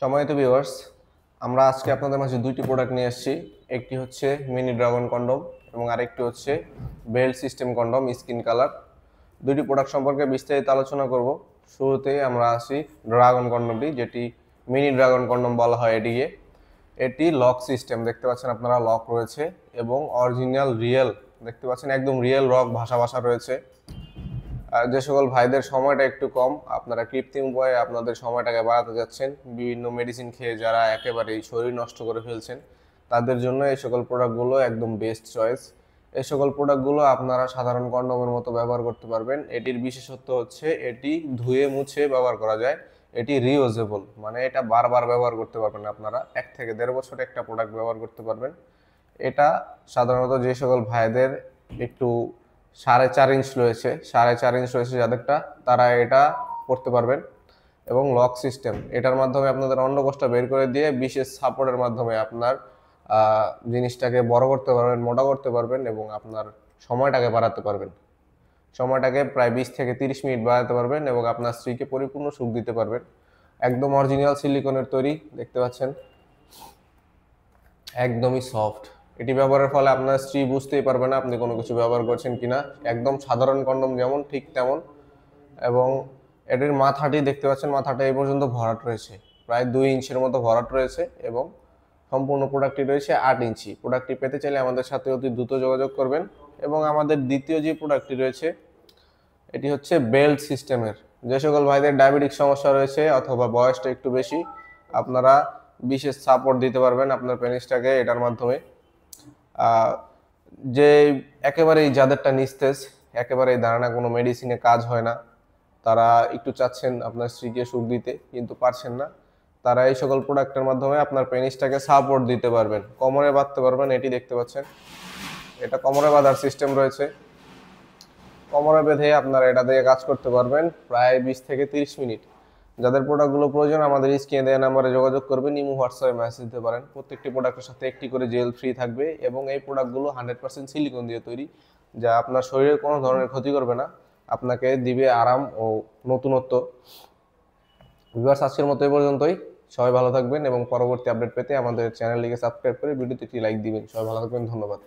সম্মানিত ভিউয়ার্স, আমরা আজকে আপনাদের মাঝে দুইটি প্রোডাক্ট নিয়ে আসছি। একটি হচ্ছে মিনি ড্রাগন কন্ডম এবং আরেকটি হচ্ছে belt system condom skin colour. দুইটি প্রোডাক্ট সম্পর্কে বিস্তারিত আলোচনা করব। শুরুতেই আমরা আসি ড্রাগন কন্ডমটি, যেটি মিনি ড্রাগন কন্ডম বলা হয় এটিকে। এটি লক সিস্টেম, দেখতে পাচ্ছেন আপনারা লক রয়েছে এবং অরিজিনাল রিয়েল দেখতে পাচ্ছেন, একদম রিয়েল রক ভাষা রয়েছে। যে সকল ভাইদের সময়টা একটু কম, আপনারা কৃত্রিম উপায়ে আপনাদের সময়টাকে বাড়াতে যাচ্ছেন, বিভিন্ন মেডিসিন খেয়ে যারা একেবারেই শরীর নষ্ট করে ফেলছেন, তাদের জন্য এই সকল প্রোডাক্টগুলো একদম বেস্ট চয়েস। এই সকল প্রোডাক্টগুলো আপনারা সাধারণ কন্ডমের মতো ব্যবহার করতে পারবেন। এটির বিশেষত্ব হচ্ছে এটি ধুয়ে মুছে ব্যবহার করা যায়। এটি রিউজেবল, মানে এটা বারবার ব্যবহার করতে পারবেন। আপনারা 1 থেকে 1.5 বছর একটা প্রোডাক্ট ব্যবহার করতে পারবেন। এটা সাধারণত যে সকল ভাইদের একটু 4.5 ইঞ্চ রয়েছে, 4.5 ইঞ্চ রয়েছে যাদেরটা, তারা এটা করতে পারবেন। এবং লক সিস্টেম, এটার মাধ্যমে আপনাদের অন্ডকোষটা বের করে দিয়ে বিশেষ সাপোর্টের মাধ্যমে আপনার জিনিসটাকে বড় করতে পারবেন, মোটা করতে পারবেন এবং আপনার সময়টাকে বাড়াতে পারবেন। সময়টাকে প্রায় 20 থেকে 30 মিনিট বাড়াতে পারবেন এবং আপনার স্ত্রীকে পরিপূর্ণ সুখ দিতে পারবেন। একদম অরিজিনাল সিলিকনের তৈরি, দেখতে পাচ্ছেন, একদমই সফট। এটি ব্যবহারের ফলে আপনার স্ত্রী বুঝতেই পারবে না আপনি কোনো কিছু ব্যবহার করছেন কিনা। একদম সাধারণ কন্ডম যেমন ঠিক তেমন। এবং এটির মাথাটি দেখতে পাচ্ছেন, মাথাটা এই পর্যন্ত ভরাট রয়েছে, প্রায় 2 ইঞ্চের মতো ভরাট রয়েছে এবং সম্পূর্ণ প্রোডাক্টটি রয়েছে 8 ইঞ্চি। প্রোডাক্টটি পেতে চাইলে আমাদের সাথে অতি দ্রুত যোগাযোগ করবেন। এবং আমাদের দ্বিতীয় যে প্রোডাক্টটি রয়েছে এটি হচ্ছে বেল্ট সিস্টেমের। যে সকল ভাইদের ডায়াবেটিক সমস্যা রয়েছে অথবা বয়সটা একটু বেশি, আপনারা বিশেষ সাপোর্ট দিতে পারবেন আপনার পেনিসটাকে এটার মাধ্যমে। যে একেবারেই যাদেরটা নিস্তেজ, একেবারেই ধারণা কোনো মেডিসিনে কাজ হয় না, তারা একটু চাচ্ছেন আপনার স্ত্রীকে সুখ দিতে কিন্তু পারছেন না, তারা এই সকল প্রোডাক্টের মাধ্যমে আপনার পেনিসটাকে সাপোর্ট দিতে পারবেন, কোমরে বাঁধতে পারবেন। এটি দেখতে পাচ্ছেন, এটা কোমরে বাঁধার সিস্টেম রয়েছে। কোমরে বেঁধে আপনারা এটা দিয়ে কাজ করতে পারবেন প্রায় 20 থেকে 30 মিনিট। যাদের প্রোডাক্টগুলো প্রয়োজন আমাদের স্ক্রিনে দেওয়া নাম্বারে যোগাযোগ করবেন, ইমো হোয়াটসঅ্যাপে মেসেজ দিতে পারেন। প্রত্যেকটি প্রোডাক্টের সাথে একটি করে জেল ফ্রি থাকবে এবং এই প্রোডাক্টগুলো 100% সিলিকন দিয়ে তৈরি, যা আপনার শরীরের কোনো ধরনের ক্ষতি করবে না, আপনাকে দিবে আরাম ও নতুনত্ব। ভিউয়ার্স, আজকের মতো এই পর্যন্তই। সবাই ভালো থাকবেন এবং পরবর্তী আপডেট পেতে আমাদের চ্যানেলটিকে সাবস্ক্রাইব করে ভিডিওতে একটি লাইক দিবেন। সবাই ভালো থাকবেন, ধন্যবাদ।